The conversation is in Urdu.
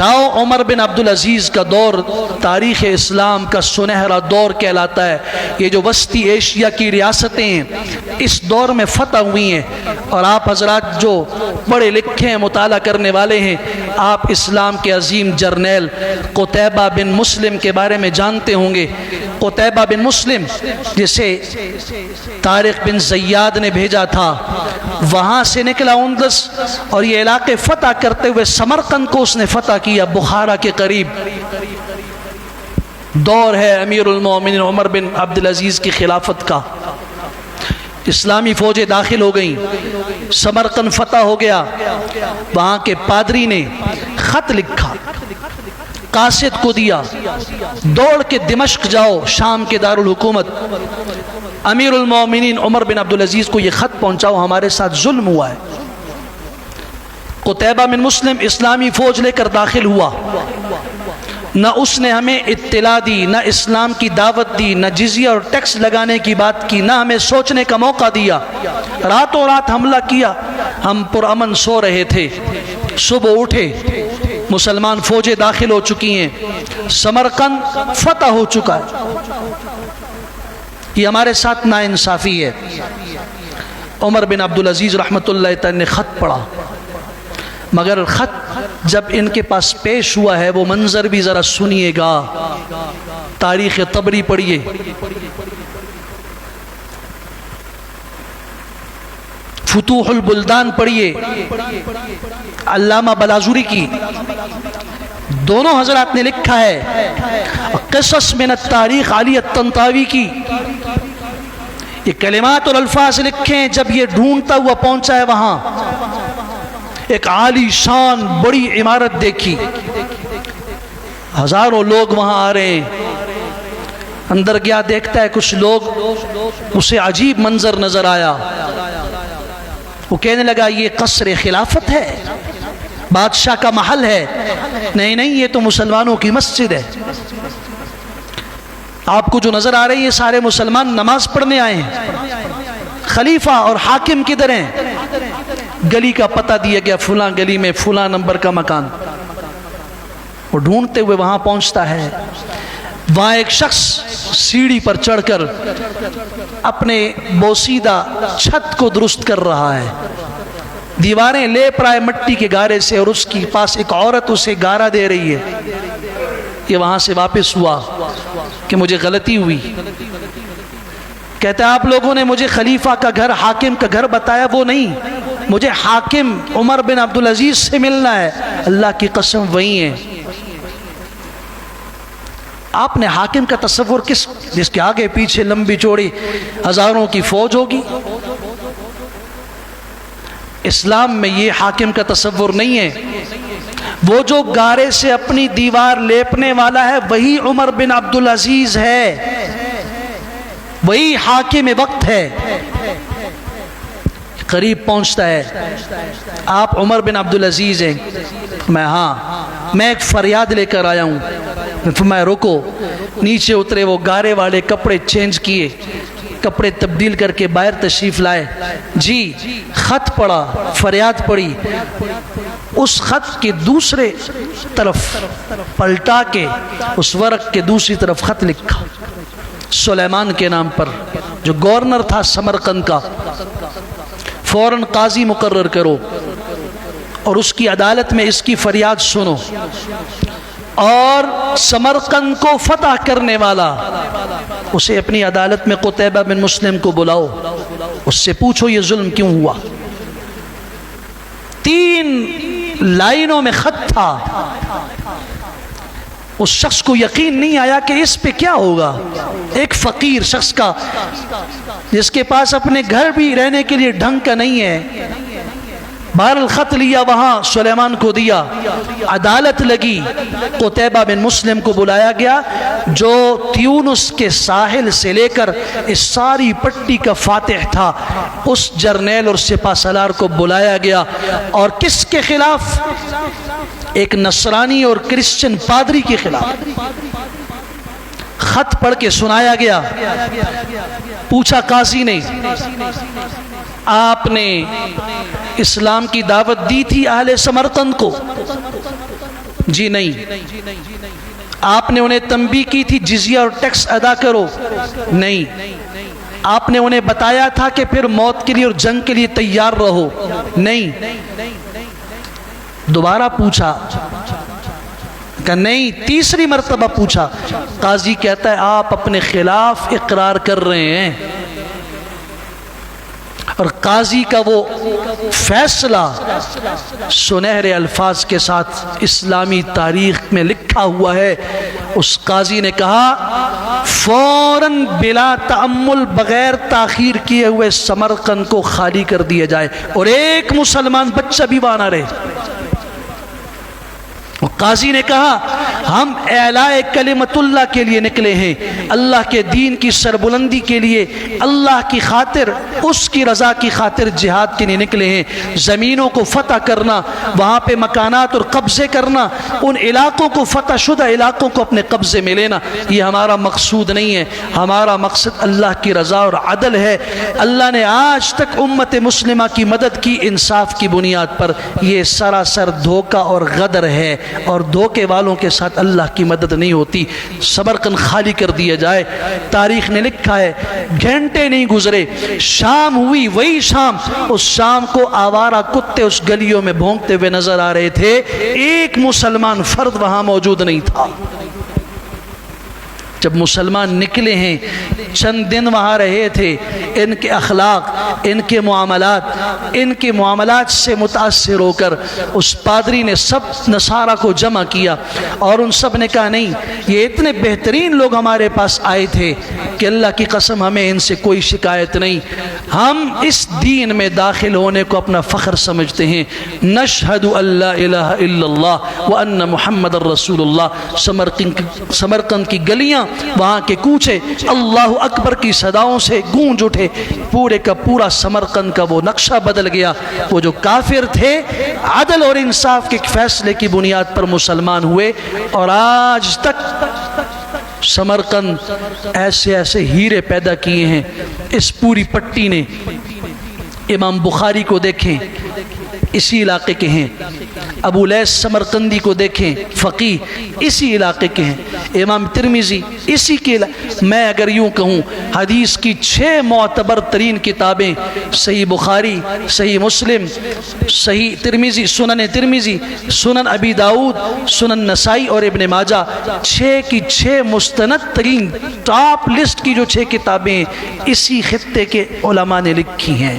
جاؤ، عمر بن عبدالعزیز کا دور تاریخ اسلام کا سنہرا دور کہلاتا ہے۔ یہ جو وسطی ایشیا کی ریاستیں ہیں اس دور میں فتح ہوئی ہیں، اور آپ حضرات جو پڑھے لکھے ہیں، مطالعہ کرنے والے ہیں، آپ اسلام کے عظیم جرنیل قتیبہ بن مسلم کے بارے میں جانتے ہوں گے۔ قتیبہ بن مسلم جسے طارق بن زیاد نے بھیجا تھا، وہاں سے نکلا اندلس، اور یہ علاقے فتح کرتے ہوئے سمرقند کو اس نے فتح کیا، بخارا کے قریب۔ دور ہے امیر المومنین عمر بن عبدالعزیز کی خلافت کا۔ اسلامی فوجیں داخل ہو گئیں، سمرقند فتح ہو گیا۔ وہاں کے پادری نے خط لکھا، قاصد کو دیا، دوڑ کے دمشق جاؤ، شام کے دارالحکومت، امیر المومنین عمر بن عبدالعزیز کو یہ خط پہنچاؤ، ہمارے ساتھ ظلم ہوا ہے۔ قتیبہ بن مسلم اسلامی فوج لے کر داخل ہوا، نہ اس نے ہمیں اطلاع دی، نہ اسلام کی دعوت دی، نہ جزیہ اور ٹیکس لگانے کی بات کی، نہ ہمیں سوچنے کا موقع دیا۔ راتوں رات حملہ کیا، ہم پرامن سو رہے تھے، صبح اٹھے مسلمان فوجیں داخل ہو چکی ہیں، سمرقند فتح ہو چکا ہے۔ یہ ہمارے ساتھ ناانصافی ہے۔ عمر بن عبدالعزیز رحمۃ اللہ تعالی نے خط پڑھا، مگر خط جب ان کے پاس پیش ہوا ہے وہ منظر بھی ذرا سنیے گا۔ تاریخ طبری پڑھیے، فتوح البلدان پڑھیے علامہ بلازوری کی، دونوں حضرات نے لکھا ہے، قصص من التاریخ علی الطنطاوی کی، یہ کلمات اور الفاظ لکھے ہیں۔ جب یہ ڈھونڈتا ہوا پہنچا ہے وہاں، ایک عالی شان بڑی عمارت دیکھی، ہزاروں لوگ وہاں آ رہے ہیں۔ اندر گیا، دیکھتا ہے کچھ لوگ، اسے عجیب منظر نظر آیا۔ وہ کہنے لگا یہ قصر خلافت ہے، بادشاہ کا محل ہے۔ نہیں نہیں، یہ تو مسلمانوں کی مسجد ہے۔ آپ کو جو نظر آ رہے ہیں یہ سارے مسلمان نماز پڑھنے آئے ہیں۔ خلیفہ اور حاکم کدھر ہیں؟ گلی کا پتہ دیا گیا، فلاں گلی میں فلاں نمبر کا مکان۔ وہ ڈھونڈتے ہوئے وہاں پہنچتا ہے، وہاں ایک شخص سیڑھی پر چڑھ کر اپنے بوسیدہ چھت کو درست کر رہا ہے، دیواریں لیپ رہا ہے مٹی کے گارے سے، اور اس کے پاس ایک عورت اسے گارا دے رہی ہے۔ یہ وہاں سے واپس ہوا کہ مجھے غلطی ہوئی۔ کہتا ہے آپ لوگوں نے مجھے خلیفہ کا گھر، حاکم کا گھر بتایا، وہ نہیں، مجھے حاکم عمر بن عبدالعزیز سے ملنا ہے۔ اللہ کی قسم وہی ہے۔ آپ نے حاکم کا تصور جس کے آگے پیچھے لمبی چوڑی ہزاروں کی فوج ہوگی؟ اسلام میں یہ حاکم کا تصور نہیں ہے۔ وہ جو گارے سے اپنی دیوار لیپنے والا ہے وہی عمر بن عبدالعزیز ہے، وہی حاکم وقت ہے۔ قریب پہنچتا ہے، آپ عمر بن عبدالعزیز ہیں؟ میں ایک فریاد لے کر آیا ہوں۔ میں رکو، نیچے اترے، وہ گارے والے کپڑے چینج کیے، کپڑے تبدیل کر کے باہر تشریف لائے۔ جی، خط پڑھا، فریاد پڑھی، اس خط کے دوسرے طرف پلٹا کے اس ورق کے دوسری طرف خط لکھا سلیمان کے نام پر، جو گورنر تھا سمرقند کا، فوراً قاضی مقرر کرو اور اس کی عدالت میں اس کی فریاد سنو، اور سمرقند کو فتح کرنے والا اسے اپنی عدالت میں قتیبہ بن مسلم کو بلاؤ، اس سے پوچھو یہ ظلم کیوں ہوا۔ 3 لائنوں میں خط تھا۔ اس شخص کو یقین نہیں آیا کہ اس پہ کیا ہوگا، ایک فقیر شخص کا، جس کے پاس اپنے گھر بھی رہنے کے لیے ڈھنگ کا نہیں ہے۔ بہرحال خط لیا، وہاں سلیمان کو دیا، عدالت لگی، قتیبہ بن مسلم کو بلایا گیا، جو تیونس کے ساحل سے لے کر اس ساری پٹی کا فاتح تھا۔ اس جرنیل اور سپہ سالار کو بلایا گیا، اور کس کے خلاف؟ ایک نصرانی اور کرسچن پادری کے خلاف خط پڑھ کے سنایا گیا۔ پوچھا قاضی نے، آپ نے اسلام کی دعوت دی تھی اہل سمرقند کو؟ جی نہیں. آپ نے انہیں تنبیہ کی تھی جزیہ اور ٹیکس ادا کرو؟ نہیں. آپ نے انہیں بتایا تھا کہ پھر موت کے لیے اور جنگ کے لیے تیار رہو؟ نہیں. دوبارہ پوچھا کہ نہیں. تیسری مرتبہ پوچھا. قاضی کہتا ہے آپ اپنے خلاف اقرار کر رہے ہیں. اور قاضی کا وہ فیصلہ سنہرے الفاظ کے ساتھ اسلامی تاریخ میں لکھا ہوا ہے. اس قاضی نے کہا فوراً بلا تأمل بغیر تاخیر کیے ہوئے سمرقند کو خالی کر دیا جائے اور ایک مسلمان بچہ بھی وہاں نہ رہے. قاضی نے کہا ہم اعلاء کلمت اللہ کے لیے نکلے ہیں، اللہ کے دین کی سربلندی کے لیے، اللہ کی خاطر، اس کی رضا کی خاطر جہاد کے لیے نکلے ہیں. زمینوں کو فتح کرنا، وہاں پہ مکانات اور قبضے کرنا، ان علاقوں کو فتح شدہ علاقوں کو اپنے قبضے میں لینا، یہ ہمارا مقصود نہیں ہے. ہمارا مقصد اللہ کی رضا اور عدل ہے. اللہ نے آج تک امت مسلمہ کی مدد کی انصاف کی بنیاد پر. یہ سراسر دھوکہ اور غدر ہے اور دھوکے والوں کے ساتھ اللہ کی مدد نہیں ہوتی. سمرقند خالی کر دیا جائے. تاریخ نے لکھا ہے گھنٹے نہیں گزرے، شام ہوئی. وہی شام، اس شام کو آوارہ کتے اس گلیوں میں بھونکتے ہوئے نظر آ رہے تھے. ایک مسلمان فرد وہاں موجود نہیں تھا. جب مسلمان نکلے ہیں، چند دن وہاں رہے تھے، ان کے اخلاق، ان کے معاملات سے متاثر ہو کر اس پادری نے سب نصارہ کو جمع کیا اور ان سب نے کہا نہیں، یہ اتنے بہترین لوگ ہمارے پاس آئے تھے کہ اللہ کی قسم ہمیں ان سے کوئی شکایت نہیں. ہم اس دین میں داخل ہونے کو اپنا فخر سمجھتے ہیں. نشہد ان لا الہ الا اللہ وان محمد الرسول اللہ. سمرقند کی گلیاں، وہاں کے کوچے اللہ اکبر کی صداؤں سے گونج اٹھے. پورے کا پورا سمرقند کا وہ نقشہ بدل گیا. وہ جو کافر تھے عدل اور انصاف کے فیصلے کی بنیاد پر مسلمان ہوئے اور آج تک سمرقند ایسے ایسے ہیرے پیدا کیے ہیں. اس پوری پٹی نے امام بخاری کو دیکھیں، اسی علاقے کے ہیں. ابو لیث سمرقندی کو دیکھیں، فقیہ اسی علاقے کے ہیں. امام ترمذی اسی کے میں اگر یوں کہوں حدیث کی 6 معتبر ترین کتابیں، صحیح بخاری، صحیح مسلم، صحیح ترمذی، سنن ترمذی، سنن ابی داؤد، سنن نسائی اور ابن ماجہ، 6 کی 6 مستند ترین ٹاپ لسٹ کی جو 6 کتابیں اسی خطے کے علماء نے لکھی ہیں.